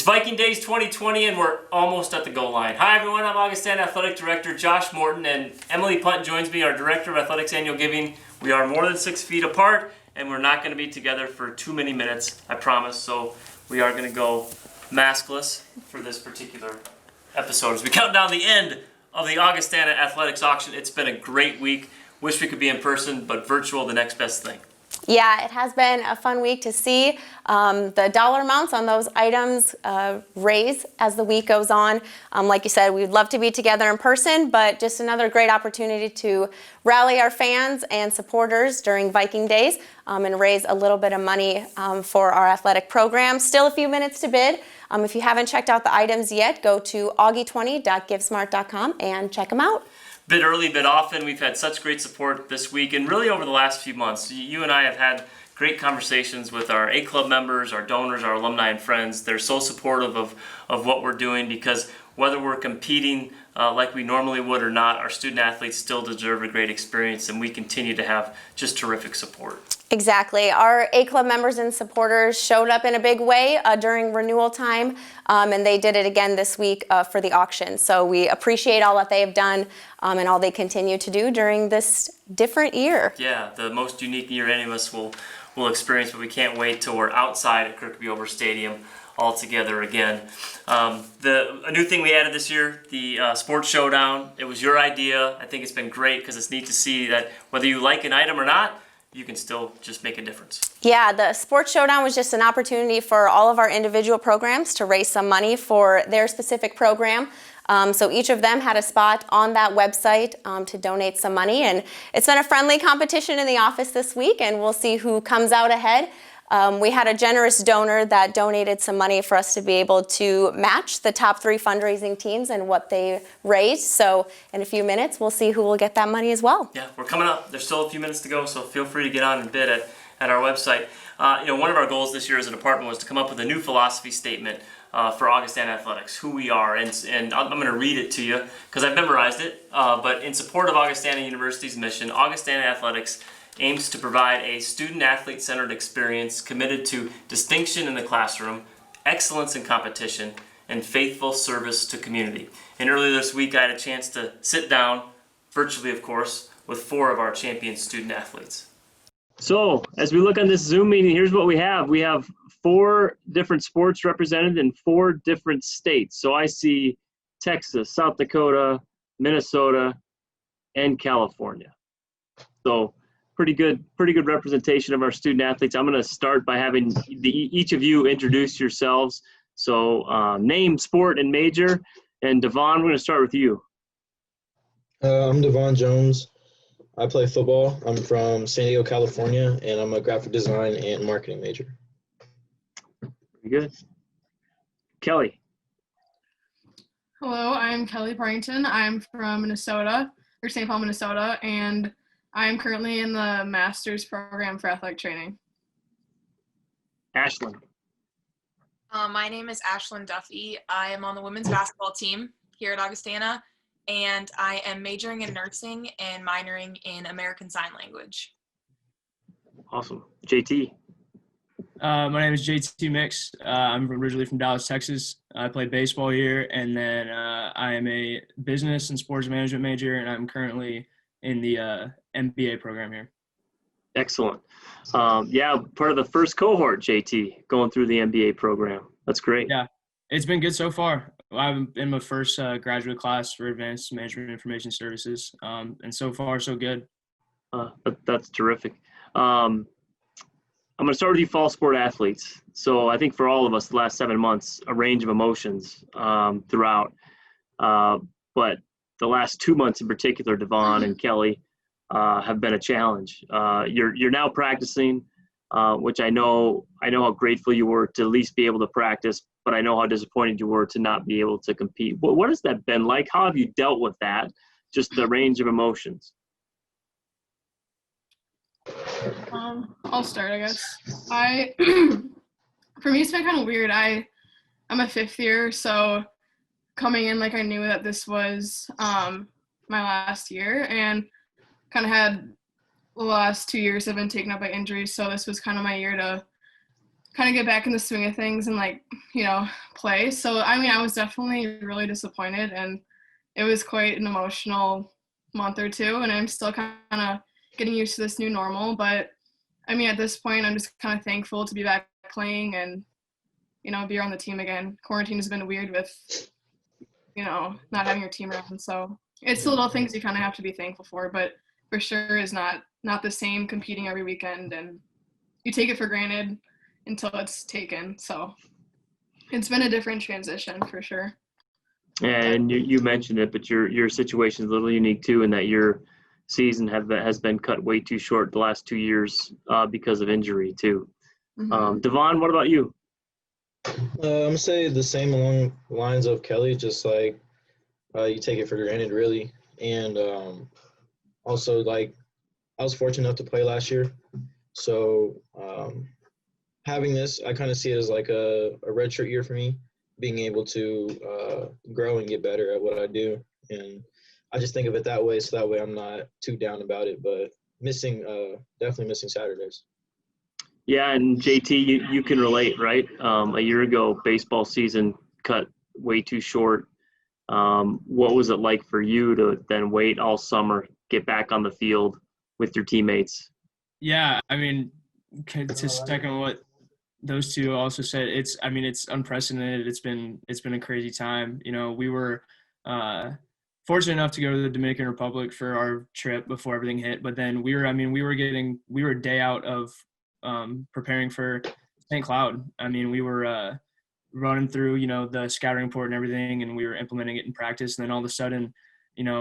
Viking Days 2020, and we're almost at the goal line. Hi, everyone. I'm Augustana Athletic Director Josh Morton, and Emily Punt joins me, our Director of Athletics Annual Giving. We are more than 6 feet apart, and we're not going to be together for too many minutes, I promise. So we are going to go maskless for this particular episode as we count down the end of the Augustana Athletics Auction. It's been a great week. Wish we could be in person, but virtual, the next best thing. Yeah, it has been a fun week to see the dollar amounts on those items raise as the week goes on. Like you said, we'd love to be together in person, but just another great opportunity to rally our fans and supporters during Viking Days and raise a little bit of money for our athletic program. Still a few minutes to bid. If you haven't checked out the items yet, go to augie20.givesmart.com and check them out. Bid early, bid often. We've had such great support this week and really over the last few months. You and I have had great conversations with our A Club members, our donors, our alumni and friends. They're so supportive of what we're doing because whether we're competing like we normally would or not, our student athletes still deserve a great experience, and we continue to have just terrific support. Exactly. Our A Club members and supporters showed up in a big way during renewal time, and they did it again this week for the auction. So we appreciate all that they have done and all they continue to do during this different year. Yeah, the most unique year any of us will experience, but we can't wait till we're outside at Kirkby Over Stadium all together again. A new thing we added this year, the Sports Showdown. It was your idea. I think it's been great because it's neat to see that whether you like an item or not, you can still just make a difference. Yeah, the Sports Showdown was just an opportunity for all of our individual programs to raise some money for their specific program. So each of them had a spot on that website to donate some money, and it's been a friendly competition in the office this week, and we'll see who comes out ahead. We had a generous donor that donated some money for us to be able to match the top 3 fundraising teams and what they raised. So in a few minutes, we'll see who will get that money as well. Yeah, we're coming up. There's still a few minutes to go, so feel free to get on and bid at our website. One of our goals this year as a department was to come up with a new philosophy statement for Augustana Athletics, who we are, and I'm going to read it to you because I've memorized it. But in support of Augustana University's mission, Augustana Athletics aims to provide a student-athlete-centered experience committed to distinction in the classroom, excellence in competition, and faithful service to community. And earlier this week, I had a chance to sit down, virtually of course, with 4 of our champion student-athletes. So, as we look on this Zoom meeting, here's what we have. We have 4 different sports represented in 4 different states. So I see Texas, South Dakota, Minnesota, and California. So pretty good representation of our student athletes. I'm going to start by having each of you introduce yourselves. So name, sport, and major. And Devon, we're going to start with you. I'm Devon Jones. I play football. I'm from San Diego, California, and I'm a graphic design and marketing major. Very good. Kelly. Hello, I'm Kelly Parrington. I'm from Minnesota, or St. Paul, Minnesota, and I'm currently in the master's program for athletic training. Ashlyn. My name is Ashlyn Duffy. I am on the women's basketball team here at Augustana, and I am majoring in nursing and minoring in American Sign Language. Awesome. JT. My name is JT Mix. I'm originally from Dallas, Texas. I play baseball here, and then I am a business and sports management major, and I'm currently in the MBA program here. Excellent. Part of the first cohort, JT, going through the MBA program. That's great. Yeah, it's been good so far. I'm in my first graduate class for Advanced Management Information Services, and so far, so good. That's terrific. I'm going to start with you fall sport athletes. So I think for all of us, the last 7 months, a range of emotions throughout. But the last 2 months in particular, Devon and Kelly, have been a challenge. You're now practicing, which I know how grateful you were to at least be able to practice, but I know how disappointed you were to not be able to compete. What has that been like? How have you dealt with that? Just the range of emotions. I'll start, I guess. For me, it's been kind of weird. I'm a 5th year, so coming in, I knew that this was my last year, and kind of had the last 2 years have been taken up by injuries, so this was kind of my year to kind of get back in the swing of things and like, play. So, I mean, I was definitely really disappointed, and it was quite an emotional month or two, and I'm still kind of getting used to this new normal. But I mean, at this point, I'm just kind of thankful to be back playing and, be on the team again. Quarantine has been weird with, not having your team around. So it's the little things you kind of have to be thankful for, but for sure is not the same competing every weekend, and you take it for granted until it's taken. So it's been a different transition for sure. And you mentioned it, but your situation is a little unique too, in that your season has been cut way too short the last 2 years because of injury too. Mm-hmm. Devon, what about you? I'm gonna say the same along the lines of Kelly, just like you take it for granted, really. And also, like, I was fortunate enough to play last year, so having this, I kind of see it as like a redshirt year for me, being able to grow and get better at what I do. And I just think of it that way, so that way I'm not too down about it. But definitely missing Saturdays. Yeah, and JT, you can relate, right? A year ago, baseball season cut way too short. What was it like for you to then wait all summer, get back on the field with your teammates? Yeah, I mean, to second what those two also said, it's unprecedented. It's been a crazy time. We were fortunate enough to go to the Dominican Republic for our trip before everything hit, but then we were a day out of preparing for St. Cloud. I mean, we were running through, the scouting report and everything, and we were implementing it in practice. And then all of a sudden,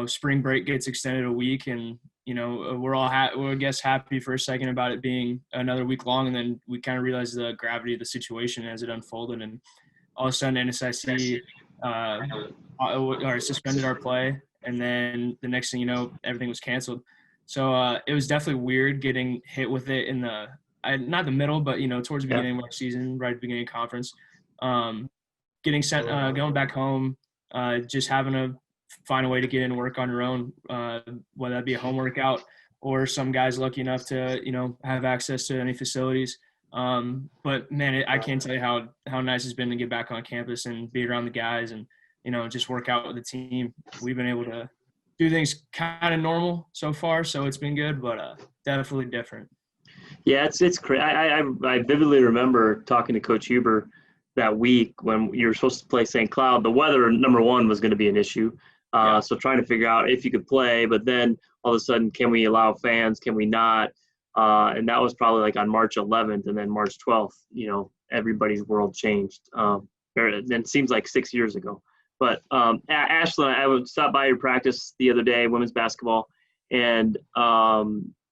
spring break gets extended a week, and we're all we're, I guess, happy for a second about it being another week long, and then we kind of realized the gravity of the situation as it unfolded, and all of a sudden NSIC suspended our play, and then the next thing you know, everything was canceled. So it was definitely weird getting hit with it in not the middle, but towards the beginning of our season, right at the beginning of conference. Getting sent, going back home, just having to find a way to get in and work on your own, whether that be a home workout or some guys lucky enough to, have access to any facilities. But man, I can't tell you how nice it's been to get back on campus and be around the guys and, just work out with the team. We've been able to do things kind of normal so far, so it's been good, but definitely different. Yeah, it's crazy. I vividly remember talking to Coach Huber that week when you were supposed to play St. Cloud. The weather, number one, was going to be an issue. So trying to figure out if you could play, but then all of a sudden, can we allow fans? Can we not? And that was probably like on March 11th, and then March 12th, everybody's world changed. It seems like 6 years ago. But Ashlyn, I would stop by your practice the other day, women's basketball, and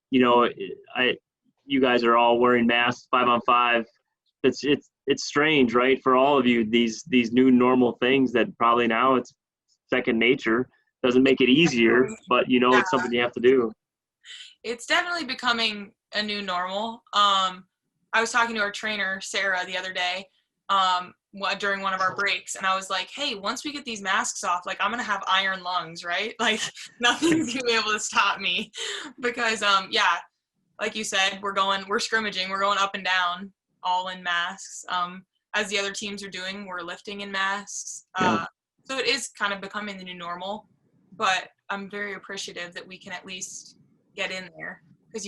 you guys are all wearing masks 5-on-5. It's strange, right, for all of you, these new normal things that probably now it's second nature. Doesn't make it easier, but it's something you have to do. It's definitely becoming a new normal. I was talking to our trainer, Sarah, the other day during one of our breaks, and I was like, hey, once we get these masks off, like, I'm going to have iron lungs, right? Like, nothing's going to be able to stop me because, like you said, we're scrimmaging, we're going up and down all in masks. As the other teams are doing, we're lifting in masks. So it is kind of becoming the new normal, but I'm very appreciative that we can at least get in there because,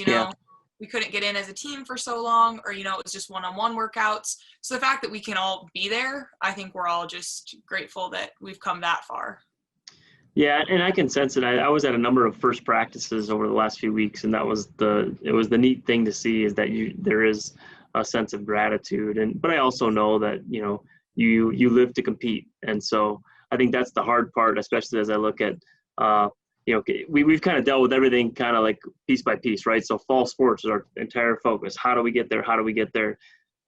we couldn't get in as a team for so long, or, it was just one-on-one workouts. So the fact that we can all be there, I think we're all just grateful that we've come that far. Yeah, and I can sense it. I was at a number of first practices over the last few weeks, and it was the neat thing to see is that there is a sense of gratitude. But I also know that, you live to compete. And so I think that's the hard part, especially as I look at, we've kind of dealt with everything kind of like piece by piece, right? So fall sports is our entire focus. How do we get there? How do we get there?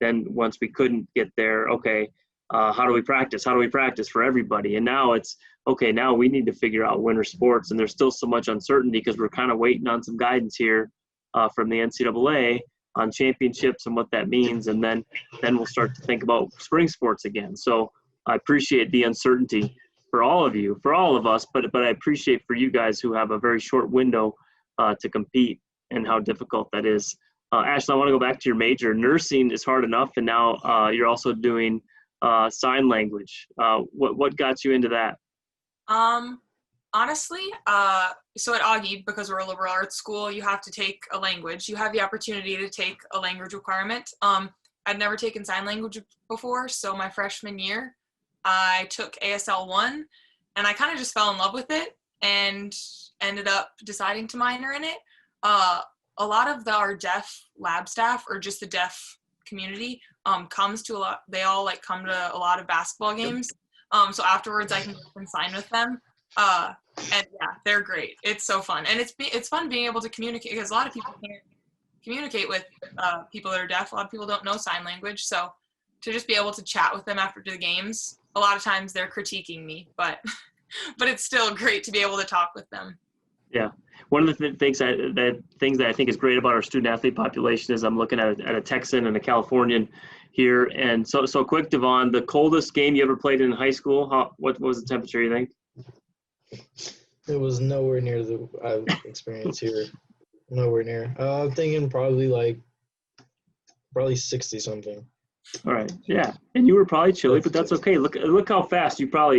Then once we couldn't get there, okay, how do we practice? How do we practice for everybody? And now it's, okay, now we need to figure out winter sports. And there's still so much uncertainty because we're kind of waiting on some guidance here from the NCAA on championships and what that means. And then we'll start to think about spring sports again. So I appreciate the uncertainty for all of you, for all of us, but I appreciate for you guys who have a very short window to compete and how difficult that is. Ashlyn, I want to go back to your major. Nursing is hard enough, and now you're also doing sign language. What got you into that? Honestly, so at Augie, because we're a liberal arts school, you have to take a language. You have the opportunity to take a language requirement. I'd never taken sign language before, so my freshman year, I took ASL 1, and I kind of just fell in love with it and ended up deciding to minor in it. A lot of our deaf lab staff, or just the deaf community, comes to a lot. They all like come to a lot of basketball games. So afterwards, I can go and sign with them. And yeah, they're great. It's so fun, and it's fun being able to communicate, because a lot of people can't communicate with people that are deaf. A lot of people don't know sign language, so to just be able to chat with them after the games, a lot of times they're critiquing me, but but it's still great to be able to talk with them. Yeah, one of the things that I think is great about our student athlete population is I'm looking at a Texan and a Californian here, and so quick, Devon, the coldest game you ever played in high school, what was the temperature, you think? It was nowhere near the I've experienced here. Nowhere near. I'm thinking probably 60 something. All right, yeah, and you were probably chilly, but that's okay. Look how fast you're all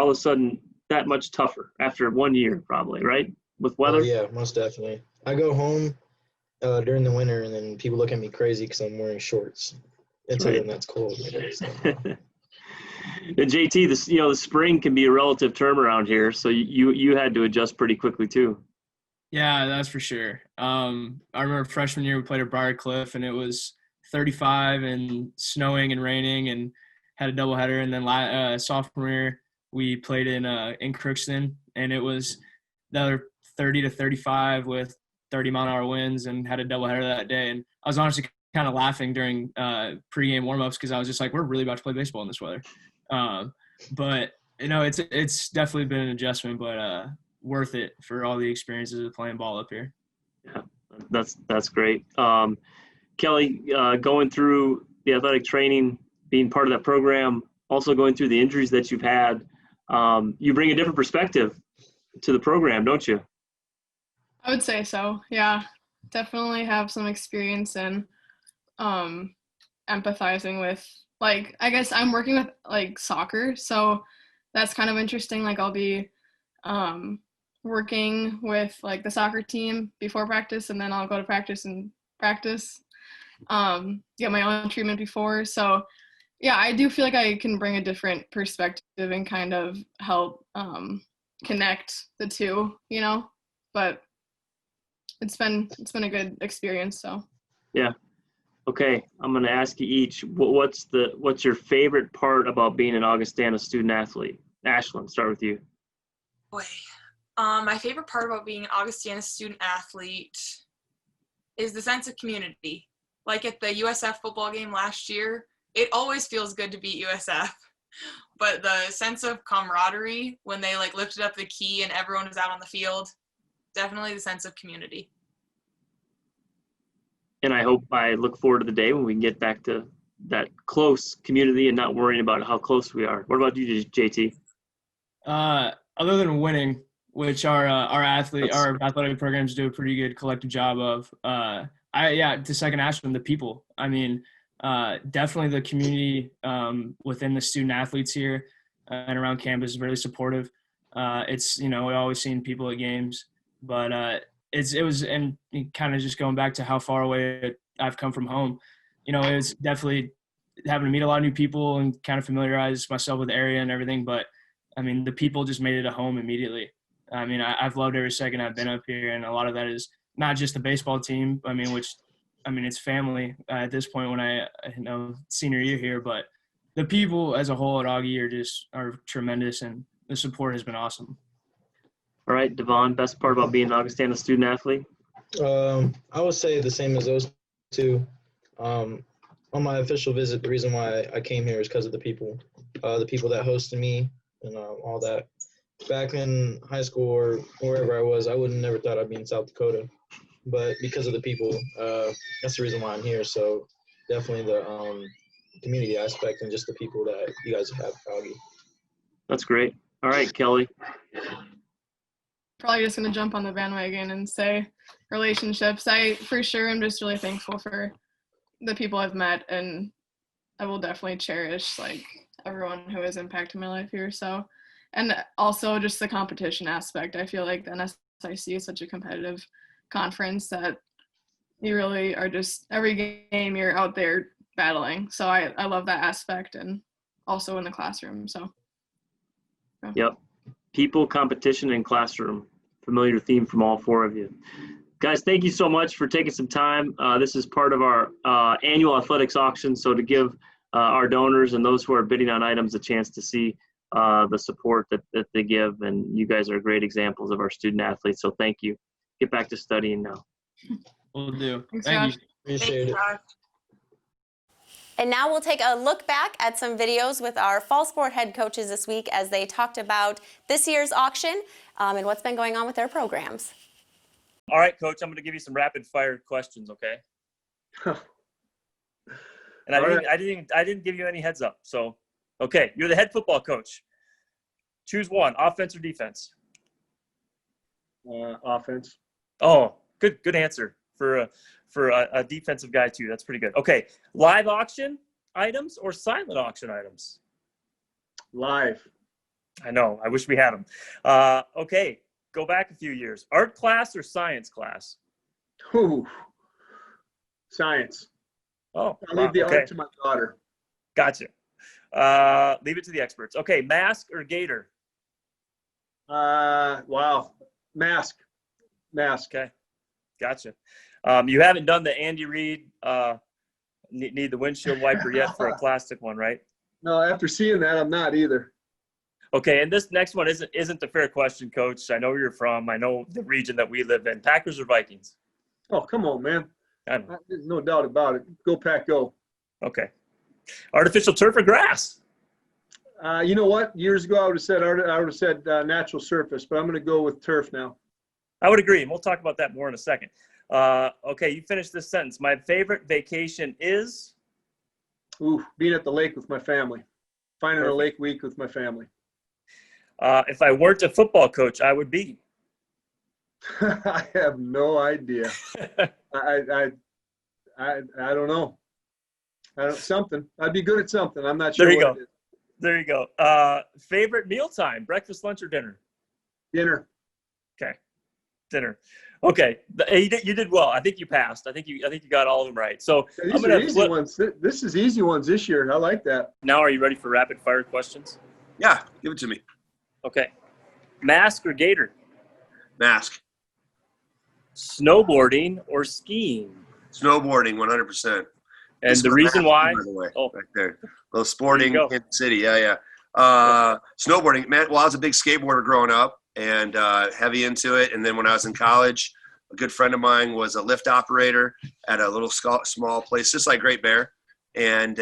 of a sudden that much tougher after 1 year, probably, right? With weather. Yeah, most definitely. I go home during the winter, and then people look at me crazy because I'm wearing shorts. And to them, that's cold. So. And JT, the spring can be a relative term around here, so you had to adjust pretty quickly too. Yeah, that's for sure. I remember freshman year we played at Briarcliff, and it was 35 and snowing and raining, and had a doubleheader. And then sophomore year we played in Crookston, and it was another 30 to 35 with 30-mile-an-hour winds, and had a doubleheader that day. And I was honestly kind of laughing during pregame warmups, because I was just like, we're really about to play baseball in this weather. But it's definitely been an adjustment, but worth it for all the experiences of playing ball up here. Yeah, that's great. Kelly, going through the athletic training, being part of that program, also going through the injuries that you've had, you bring a different perspective to the program, don't you? I would say so. Yeah, definitely have some experience in empathizing with, I guess I'm working with soccer, so that's kind of interesting. I'll be working with the soccer team before practice, and then I'll go to practice and get my own treatment before. So yeah, I do feel like I can bring a different perspective and kind of help connect the two, but it's been a good experience. So yeah. Okay, I'm going to ask you each, what's your favorite part about being an Augustana student athlete? Ashlyn, start with you. Boy, my favorite part about being an Augustana student athlete is the sense of community. Like at the USF football game last year, it always feels good to beat USF, but the sense of camaraderie when they lifted up the key and everyone was out on the field, definitely the sense of community. And I look forward to the day when we can get back to that close community and not worrying about how close we are. What about you, JT? Other than winning, which our athletic programs do a pretty good collective job of, to second Ashlyn, the people. I mean, definitely the community within the student athletes here and around campus is really supportive. It's we always seen people at games, but and kind of just going back to how far away I've come from home, it was definitely having to meet a lot of new people and kind of familiarize myself with the area and everything. But I mean, the people just made it a home immediately. I mean, I've loved every second I've been up here, and a lot of that is not just the baseball team. It's family at this point when I senior year here, but the people as a whole at Augie are tremendous, and the support has been awesome. All right, Devon, best part about being an Augustana student athlete? I would say the same as those two. On my official visit, the reason why I came here is because of the people that hosted me and all that. Back in high school or wherever I was, I would have never thought I'd be in South Dakota. But because of the people, that's the reason why I'm here. So definitely the community aspect and just the people that you guys have at Augie. That's great. All right, Kelly. probably just going to jump on the bandwagon and say relationships. For sure, I'm just really thankful for the people I've met, and I will definitely cherish like everyone who has impacted my life here. So, and also just the competition aspect. I feel like the NSIC is such a competitive conference that you really are just, every game you're out there battling. So I love that aspect, and also in the classroom. So. Yeah. Yep. People, competition, and classroom. Familiar theme from all four of you. Guys, thank you so much for taking some time. This is part of our annual athletics auction. So to give our donors and those who are bidding on items a chance to see the support that they give. And you guys are great examples of our student athletes. So thank you. Get back to studying now. Will do. Thanks, Thank Josh. you. Appreciate it. And now we'll take a look back at some videos with our fall sport head coaches this week as they talked about this year's auction and what's been going on with their programs. All right, Coach, I'm going to give you some rapid fire questions, okay? And I didn't give you any heads up. So, okay, you're the head football coach. Choose one, offense or defense. Offense. Oh, good answer for a defensive guy too. That's pretty good. Okay, live auction items or silent auction items? Live. I know. I wish we had them. Okay, go back a few years. Art class or science class? Ooh. Science. Oh, I leave the okay. art to my daughter. Gotcha. Leave it to the experts. Okay, mask or gator? Wow. Mask. Okay, gotcha. You haven't done the Andy Reid need the windshield wiper yet for a plastic one, right? No, after seeing that, I'm not either. Okay, and this next one isn't a fair question, Coach. I know where you're from. I know the region that we live in. Packers or Vikings? Oh, come on, man. I know. There's no doubt about it. Go Pack, go. Okay. Artificial turf or grass? You know what? Years ago, I would have said natural surface, but I'm going to go with turf now. I would agree, and we'll talk about that more in a second. Okay, you finished this sentence. My favorite vacation is? Ooh, being at the lake with my family. Finding Perfect. a lake week with my family. If I weren't a football coach, I would be. I have no idea. I don't know. Something. I'd be good at something. I'm not sure There you what go. it is. There you go. Favorite mealtime, breakfast, lunch, or dinner? Dinner. Okay, dinner. Okay, you did well. I think you passed. I think you got all of them right. So I'm These are gonna easy flip. ones. This is easy ones this year. I like that. Now, are you ready for rapid fire questions? Yeah, give it to me. Okay. Mask or gator? Mask. Snowboarding or skiing? Snowboarding, 100%. And This the is reason mask, why? by the way, Oh, right there. Little sporting There you go. Kansas City. Yeah. Snowboarding, man. Well, I was a big skateboarder growing up and heavy into it. And then when I was in college, a good friend of mine was a lift operator at a little small place, just like Great Bear. And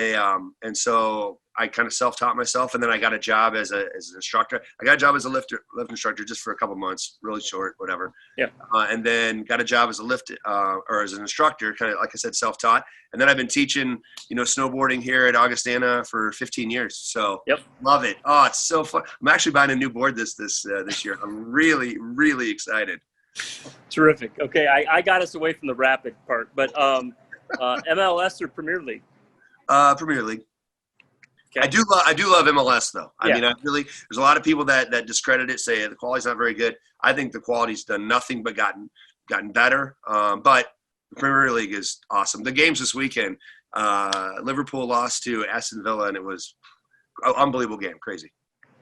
so I kind of self-taught myself, and then I got a job as an instructor. I got a job as a lift instructor just for a couple months, really short, whatever. Yeah. And then got a job as a lift or as an instructor, kind of like I said, self-taught. And then I've been teaching, snowboarding here at Augustana for 15 years. So Yep. Love it. Oh, it's so fun. I'm actually buying a new board this year. I'm really, really excited. Terrific. Okay, I got us away from the rapid part, but MLS or Premier League? Premier League. Okay. I do love MLS though. I Yeah. mean, there's a lot of people that discredit it, say the quality's not very good. I think the quality's done nothing but gotten better. But the Premier League is awesome. The games this weekend, Liverpool lost to Aston Villa, and it was an unbelievable game. Crazy.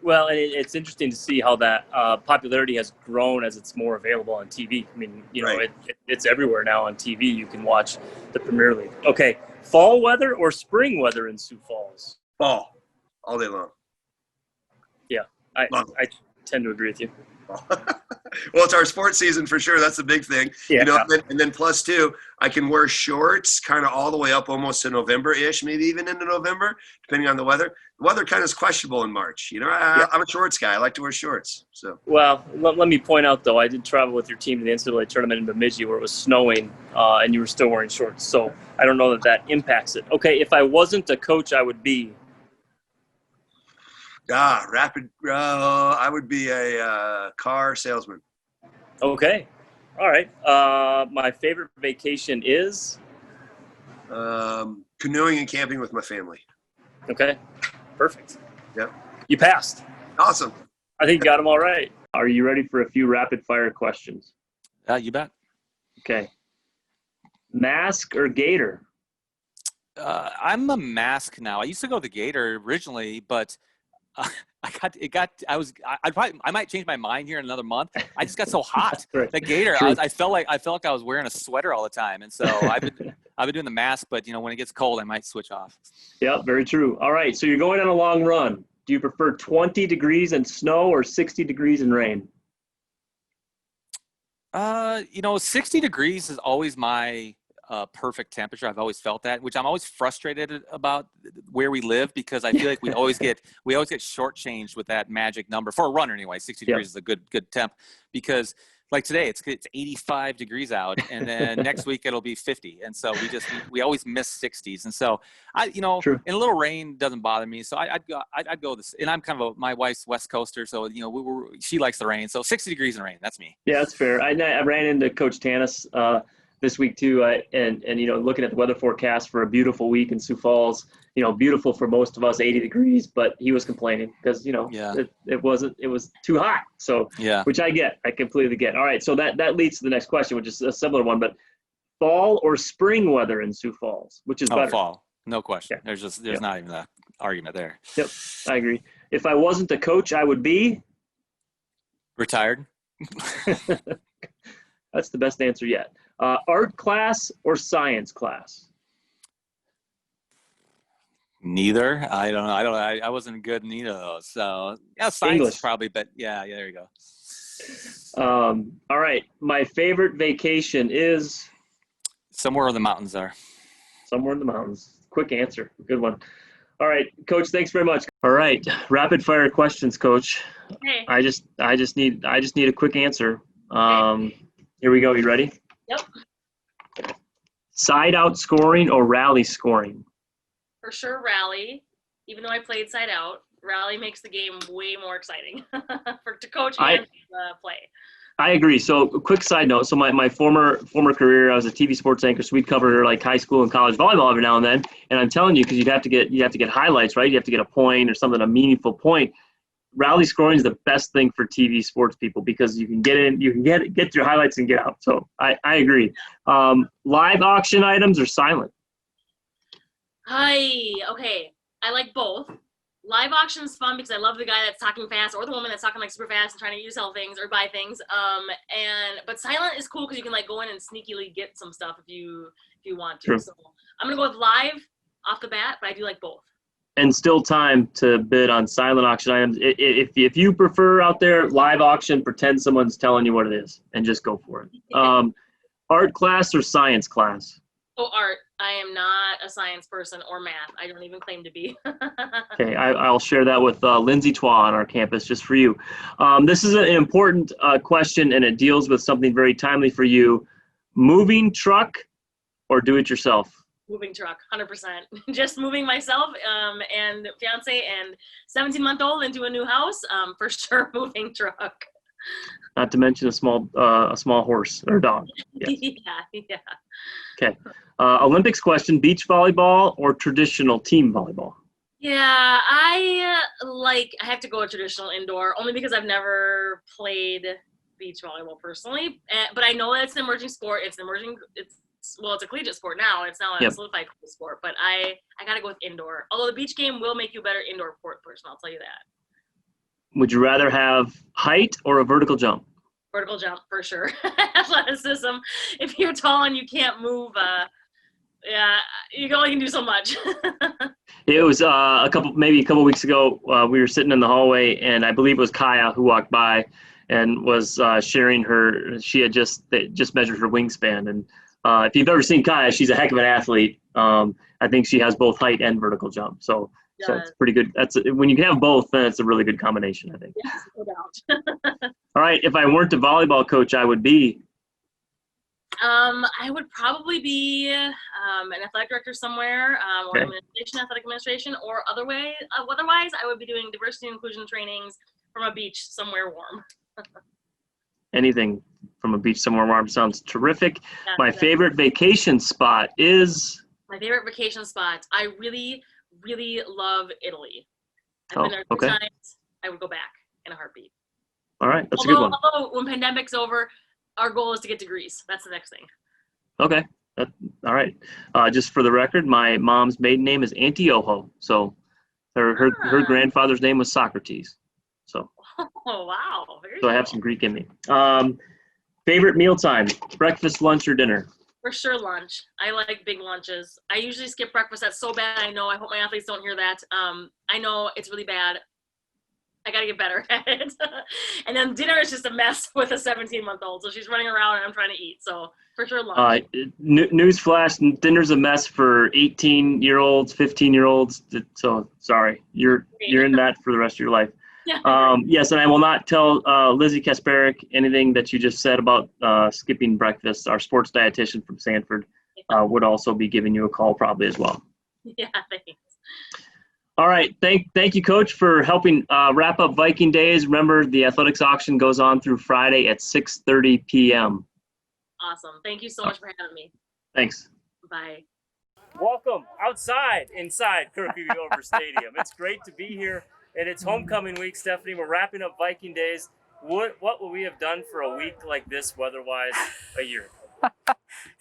Well, and it's interesting to see how that popularity has grown as it's more available on TV. I mean, Right. it's everywhere now on TV. You can watch the Premier League. Okay, fall weather or spring weather in Sioux Falls? Fall all day long. Yeah, I tend to agree with you. Well, it's our sports season for sure. That's the big thing. Yeah. And then plus two, I can wear shorts kind of all the way up almost to November-ish, maybe even into November, depending on the weather. The weather kind of is questionable in March. I'm a shorts guy. I like to wear shorts. So. Well, let me point out, though, I did travel with your team to the NCAA tournament in Bemidji where it was snowing and you were still wearing shorts. So I don't know that impacts it. Okay, if I wasn't a coach, I would be? I would be a car salesman. Okay. All right. My favorite vacation is? Canoeing and camping with my family. Okay. Perfect. Yep. You passed. Awesome. I think you got them all right. Are you ready for a few rapid fire questions? You bet. Okay. Mask or Gator? I'm a Mask now. I used to go to the Gator originally, but I might change my mind here in another month. I just got so hot. Right. The Gator, True. I felt like I was wearing a sweater all the time, and so I've been doing the Mask. But when it gets cold, I might switch off. Yep, very true. All right, so you're going on a long run. Do you prefer 20 degrees and snow or 60 degrees and rain? 60 degrees is always my perfect temperature. I've always felt that, which I'm always frustrated about where we live, because I feel like we always get shortchanged with that magic number for a runner anyway. 60 degrees is a good temp, because like today it's 85 degrees out, and then next week it'll be 50, and so we always miss 60s, and so True. and a little rain doesn't bother me, so I'd go this, and I'm kind of my wife's West Coaster, so she likes the rain, so 60 degrees and rain, that's me. Yeah, that's fair. I ran into Coach Tanis this week too, and looking at the weather forecast for a beautiful week in Sioux Falls. Beautiful for most of us, 80 degrees, but he was complaining because it was too hot. So which I completely get. All right, so that leads to the next question, which is a similar one, but fall or spring weather in Sioux Falls, which is better? Fall, no question. Yeah. There's not even an argument there. Yep, I agree. If I wasn't a coach, I would be retired. That's the best answer yet. Art class or science class? Neither. I don't know. I wasn't good in either of those. So science English. probably, but there you go. All right. My favorite vacation is somewhere in the mountains there. Somewhere in the mountains. Quick answer. Good one. All right, Coach, thanks very much. All right. Rapid fire questions, Coach. Okay. I just need a quick answer. Here we go. You ready? Yep. Side out scoring or rally scoring? For sure, rally. Even though I played side out, rally makes the game way more exciting to coach and play. I agree. So, a quick side note. So, my former career, I was a TV sports anchor. So we'd cover like high school and college volleyball every now and then. And I'm telling you, because you have to get highlights, right? You have to get a point or something, a meaningful point. Rally scoring is the best thing for TV sports people, because you can get in, you can get your highlights and get out. So I agree. Live auction items or silent? Okay. I like both. Live auction is fun because I love the guy that's talking fast, or the woman that's talking like super fast and trying to sell things or buy things. But silent is cool because you can like go in and sneakily get some stuff if you want to. True. So I'm gonna go with live off the bat, but I do like both. And still time to bid on silent auction items. If you prefer out there, live auction, pretend someone's telling you what it is and just go for it. Art class or science class? Oh, art. I am not a science person or math. I don't even claim to be. Okay, I'll share that with Lindsay Twa on our campus just for you. This is an important question, and it deals with something very timely for you. Moving truck or do it yourself? Moving truck, 100%. Just moving myself and fiance and 17-month-old into a new house. For sure, moving truck. Not to mention a small horse or dog. Yes. Yeah. Okay. Olympics question: beach volleyball or traditional team volleyball? Yeah, I have to go traditional indoor, only because I've never played beach volleyball personally. But I know that it's an emerging sport. It's a collegiate sport now. It's now a solidified sport. But I gotta go with indoor. Although the beach game will make you a better indoor court person, I'll tell you that. Would you rather have height or a vertical jump? Vertical jump for sure. Athleticism. If you're tall and you can't move, you only can do so much. It was a couple weeks ago. We were sitting in the hallway, and I believe it was Kaya who walked by and was sharing her. She had just measured her wingspan, and if you've ever seen Kaya, she's a heck of an athlete. I think she has both height and vertical jump. So it's pretty good. When you can have both, then it's a really good combination, I think. Yes, no doubt. All right. If I weren't a volleyball coach, I would be. I would probably be an athletic director somewhere, or athletic administration, or otherwise, I would be doing diversity and inclusion trainings from a beach somewhere warm. Anything from a beach somewhere warm sounds terrific. Yeah, My favorite vacation spot is. my favorite vacation spot. I really, really love Italy. I've Oh, been there 3 okay. times. I would go back in a heartbeat. All right, that's a good one. Although when pandemic's over, our goal is to get to Greece. That's the next thing. Okay, all right. Just for the record, my mom's maiden name is Antioho, so her grandfather's name was Socrates. So Oh, wow. Very I have cool. some Greek in me. Favorite mealtime: breakfast, lunch, or dinner? For sure, lunch. I like big lunches. I usually skip breakfast. That's so bad. I know. I hope my athletes don't hear that. I know it's really bad. I got to get better at it. And then dinner is just a mess with a 17-month-old. So she's running around and I'm trying to eat. So for sure, lunch. Newsflash: dinner's a mess for 18-year-olds, 15-year-olds. So sorry, you're in that for the rest of your life. Yes, and I will not tell Lizzie Kasperick anything that you just said about skipping breakfast. Our sports dietitian from Sanford would also be giving you a call probably as well. Yeah, thanks. All right, thank you, Coach, for helping wrap up Viking Days. Remember, the athletics auction goes on through Friday at 6:30 p.m. Awesome. Thank you so much for having me. Thanks. Bye. Welcome inside Kirk Over Stadium. It's great to be here, and it's homecoming week, Stephanie. We're wrapping up Viking Days. What would we have done for a week like this weather-wise a year ago?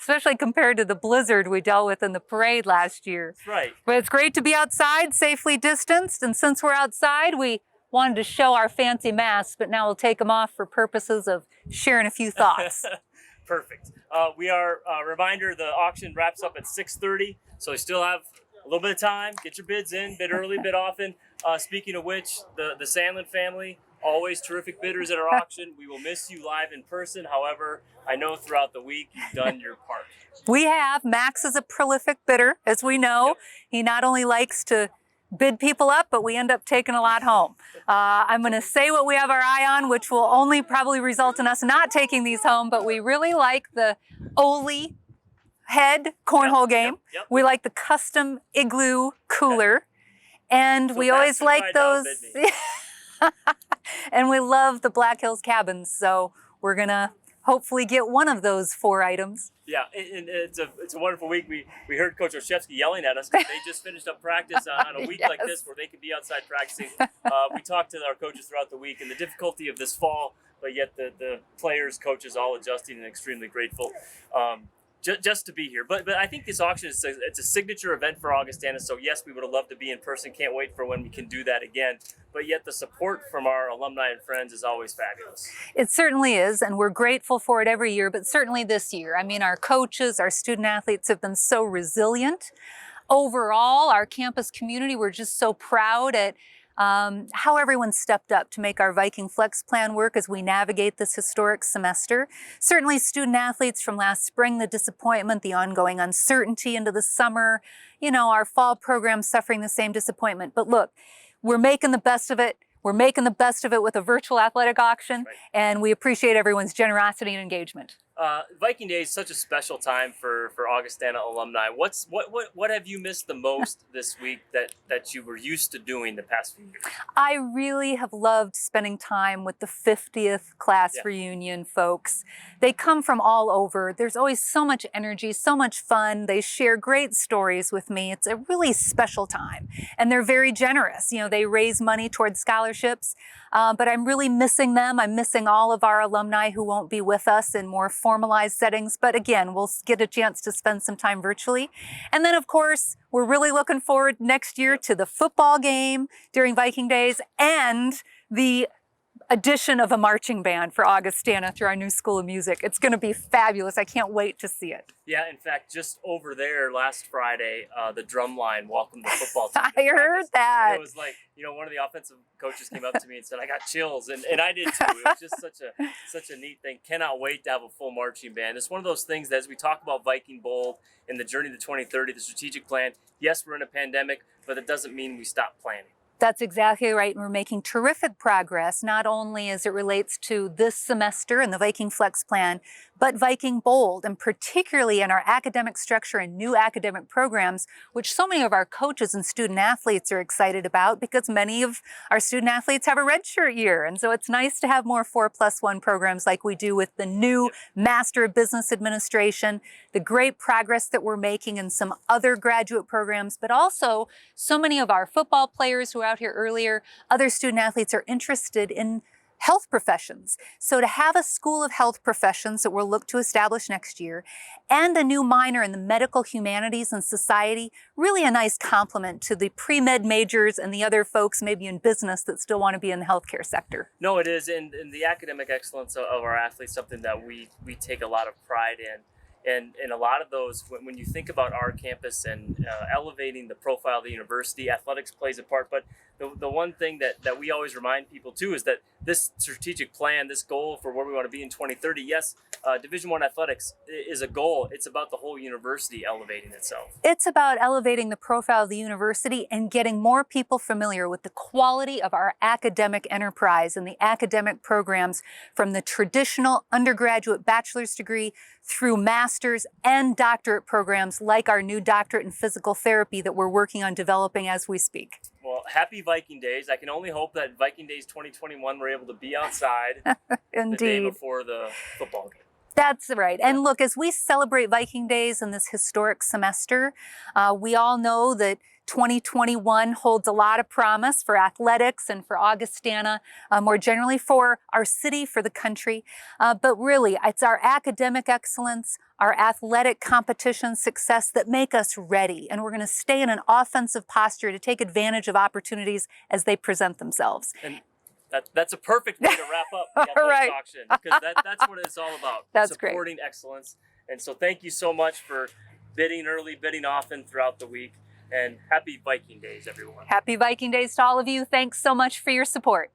Especially compared to the blizzard we dealt with in the parade last year. That's right. But it's great to be outside, safely distanced, and since we're outside, we wanted to show our fancy masks, but now we'll take them off for purposes of sharing a few thoughts. Perfect. We are reminder: the auction wraps up at 6:30, so you still have a little bit of time. Get your bids in, bid early, bid often. Speaking of which, the Sandlin family, always terrific bidders at our auction. We will miss you live in person. However, I know throughout the week you've done your part. We have. Max is a prolific bidder, as we know. Yep. He not only likes to bid people up, but we end up taking a lot home. I'm going to say what we have our eye on, which will only probably result in us not taking these home, but we really like the Ole head cornhole game. Yep. We like the custom igloo cooler. And So we that's always the like $5 those. bid me. And we love the Black Hills cabins. So we're going to hopefully get one of those 4 items. Yeah, and it's a wonderful week. We heard Coach Olszewski yelling at us because they just finished up practice on a week like this where they could be outside practicing. We talked to our coaches throughout the week and the difficulty of this fall, but yet the players, coaches, all adjusting and extremely grateful just to be here. But I think this auction it's a signature event for Augustana. So yes, we would have loved to be in person. Can't wait for when we can do that again. But yet the support from our alumni and friends is always fabulous. It certainly is, and we're grateful for it every year, but certainly this year. I mean, our coaches, our student athletes have been so resilient. Overall, our campus community, we're just so proud at how everyone stepped up to make our Viking Flex plan work as we navigate this historic semester. Certainly student athletes from last spring, the disappointment, the ongoing uncertainty into the summer, our fall program suffering the same disappointment. But look, we're making the best of it. We're making the best of it with a virtual athletic auction, and we appreciate everyone's generosity and engagement. Viking Day is such a special time for Augustana alumni. What have you missed the most this week that you were used to doing the past few years? I really have loved spending time with the 50th class reunion folks. They come from all over. There's always so much energy, so much fun. They share great stories with me. It's a really special time, and they're very generous. They raise money towards scholarships, but I'm really missing them. I'm missing all of our alumni who won't be with us in more formalized settings, but again, we'll get a chance to spend some time virtually. And then, of course, we're really looking forward next year to the football game during Viking Days and the addition of a marching band for Augustana through our new School of Music. It's going to be fabulous. I can't wait to see it. Yeah, in fact, just over there last Friday, the drum line welcomed the football team. I heard that. And it was like, one of the offensive coaches came up to me and said, I got chills, and I did too. It was just such a neat thing. Cannot wait to have a full marching band. It's one of those things that as we talk about Viking Bold and the journey to 2030, the strategic plan, yes, we're in a pandemic, but it doesn't mean we stop planning. That's exactly right. And we're making terrific progress, not only as it relates to this semester and the Viking Flex Plan, but Viking Bold, and particularly in our academic structure and new academic programs, which so many of our coaches and student athletes are excited about because many of our student athletes have a redshirt year. And so it's nice to have more 4+1 programs like we do with the new Master of Business Administration, the great progress that we're making in some other graduate programs, but also so many of our football players who were out here earlier, other student athletes are interested in health professions. So to have a School of Health Professions that we'll look to establish next year, and a new minor in the medical humanities and society, really a nice complement to the pre-med majors and the other folks maybe in business that still want to be in the healthcare sector. No, it is, and the academic excellence of our athletes, something that we take a lot of pride in. And a lot of those, when you think about our campus and elevating the profile of the university, athletics plays a part. But the one thing that we always remind people too is that this strategic plan, this goal for where we want to be in 2030, yes, Division I athletics is a goal. It's about the whole university elevating itself. It's about elevating the profile of the university and getting more people familiar with the quality of our academic enterprise and the academic programs, from the traditional undergraduate bachelor's degree through master's and doctorate programs like our new doctorate in physical therapy that we're working on developing as we speak. Well, happy Viking Days. I can only hope that Viking Days 2021 we're able to be outside Indeed. the day before the football game. That's right. And look, as we celebrate Viking Days in this historic semester, we all know that 2021 holds a lot of promise for athletics and for Augustana, more generally for our city, for the country. But really, it's our academic excellence, our athletic competition success that make us ready. And we're going to stay in an offensive posture to take advantage of opportunities as they present themselves. And that's a perfect way to wrap up the athletics Right. auction, because that's what it's all about. That's great. Supporting excellence. And so thank you so much for bidding early, bidding often throughout the week. And happy Viking Days, everyone. Happy Viking Days to all of you. Thanks so much for your support.